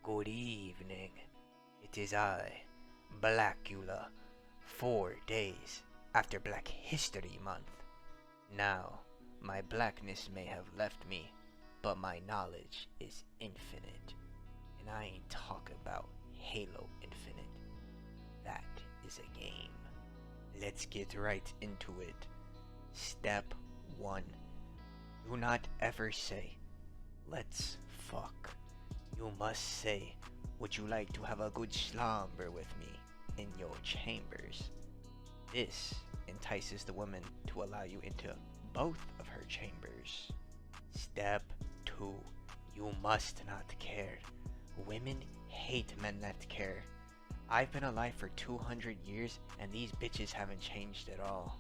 Good evening. It is I, Blackula, 4 days after Black History Month. Now, my blackness may have left me, but my knowledge is infinite. And I ain't talking about Halo Infinite. That is a game. Let's get right into it. Step 1. Do not ever say, "Let's fuck." You must say, "Would you like to have a good slumber with me in your chambers?" This entices the woman to allow you into both of her chambers. Step 2. You must not care. Women hate men that care. I've been alive for 200 years and these bitches haven't changed at all.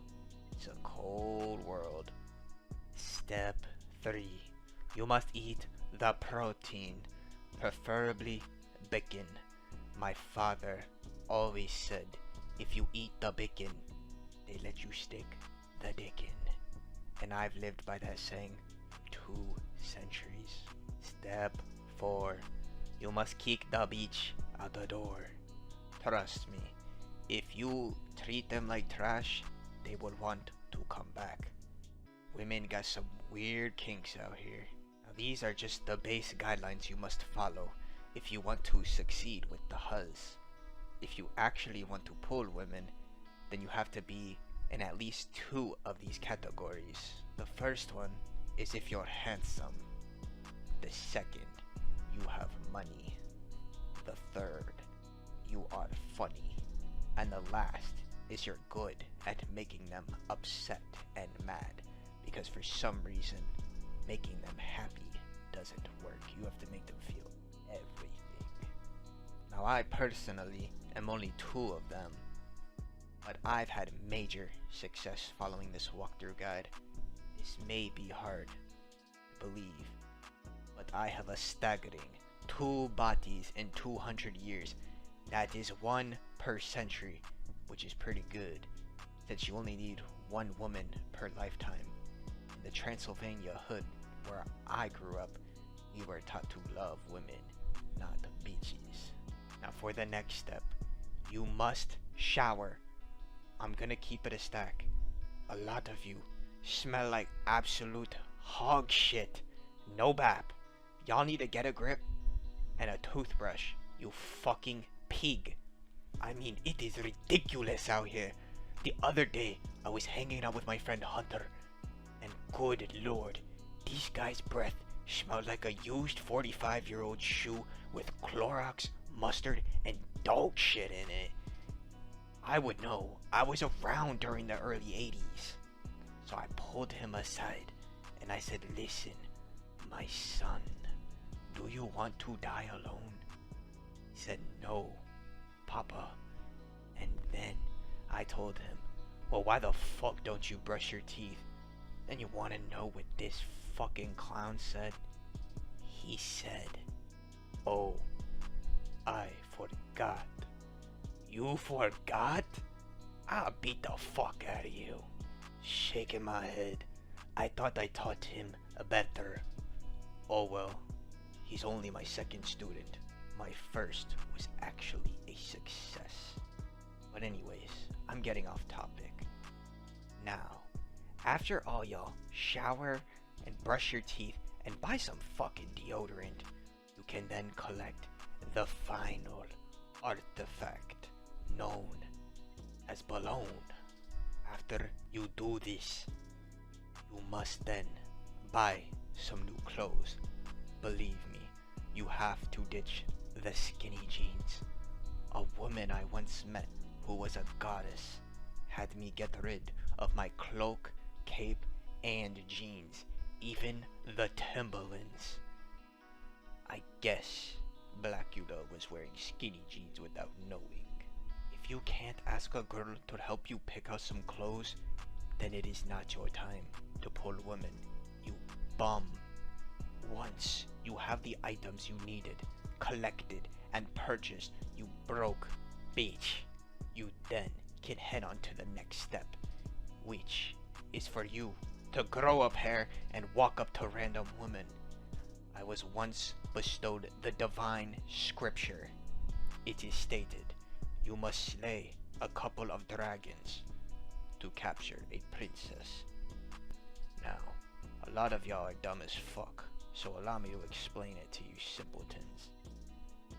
It's a cold world. Step 3. You must eat the protein, preferably bacon. My father always said, if you eat the bacon, they let you stick the dick in. And I've lived by that saying 2 centuries. Step 4. You must kick the bitch out the door. Trust me, if you treat them like trash, they will want to come back. Women got some weird kinks out here. Now, these are just the base guidelines you must follow if you want to succeed with the huzz. If you actually want to pull women, then you have to be in at least 2 of these categories. The first one is if you're handsome. The second, you have money. The third, you are funny. And the last is you're good at making them upset and mad, because for some reason, making them happy doesn't work. You have to make them feel everything. Now, I personally am only 2 of them, but I've had major success following this walkthrough guide. This may be hard to believe, but I have a staggering 2 bodies in 200 years. That is 1 per century, which is pretty good, since you only need 1 woman per lifetime. In the Transylvania hood where I grew up, we were taught to love women, not bitches. Now for the next step, you must shower. I'm gonna keep it a stack. A lot of you smell like absolute hog shit. No bap. Y'all need to get a grip and a toothbrush, you fucking pig. I mean, it is ridiculous out here. The other day, I was hanging out with my friend Hunter, and good lord, this guy's breath smelled like a used 45-year-old shoe with Clorox, mustard, and dog shit in it. I would know. I was around during the early 80s. So I pulled him aside, and I said, "Listen, my son, do you want to die alone?" He said, "No, Papa." And then I told him, "Well, why the fuck don't you brush your teeth?" And you wanna know what this fucking clown said? He said, "Oh, I forgot." You forgot? I'll beat the fuck out of you. Shaking my head. I thought I taught him better. Oh well, he's only my second student. My first was actually a success. But anyways, I'm getting off topic. Now, after all y'all shower and brush your teeth and buy some fucking deodorant, you can then collect the final artifact known as Balone. After you do this, you must then buy some new clothes. Believe me, you have to ditch the skinny jeans. A woman I once met who was a goddess had me get rid of my cloak, cape, and jeans, even the Timberlands. I guess Blackula was wearing skinny jeans without knowing. If you can't ask a girl to help you pick out some clothes, then it is not your time to pull women, you bum. Once you have the items you needed, collected, and purchased, you broke bitch, you then can head on to the next step, which is for you to grow up hair and walk up to random women. I was once bestowed the divine scripture. It is stated, you must slay a couple of dragons to capture a princess. Now, a lot of y'all are dumb as fuck, so allow me to explain it to you simpletons.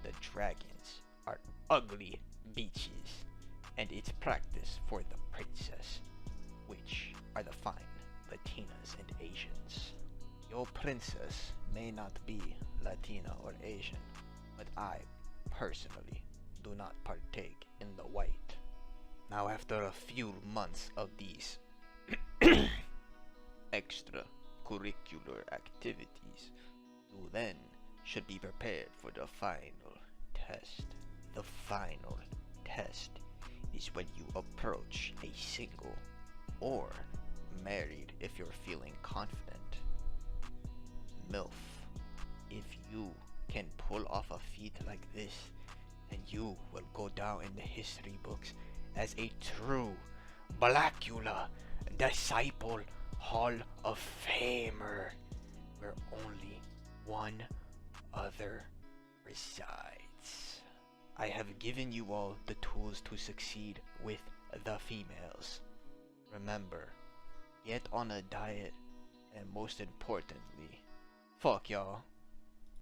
The dragons are ugly beaches, and it's practice for the princess, which are the fine Latinas and Asians. Your princess may not be Latina or Asian, but I, personally, do not partake in the white. Now after a few months of these extracurricular activities, you then should be prepared for the final test. The final test is when you approach a single or married if you're feeling confident MILF. If you can pull off a feat like this, then you will go down in the history books as a true Blackula Disciple Hall of Famer, where only one other resides. I have given you all the tools to succeed with the females. Remember, get on a diet, and most importantly, fuck y'all.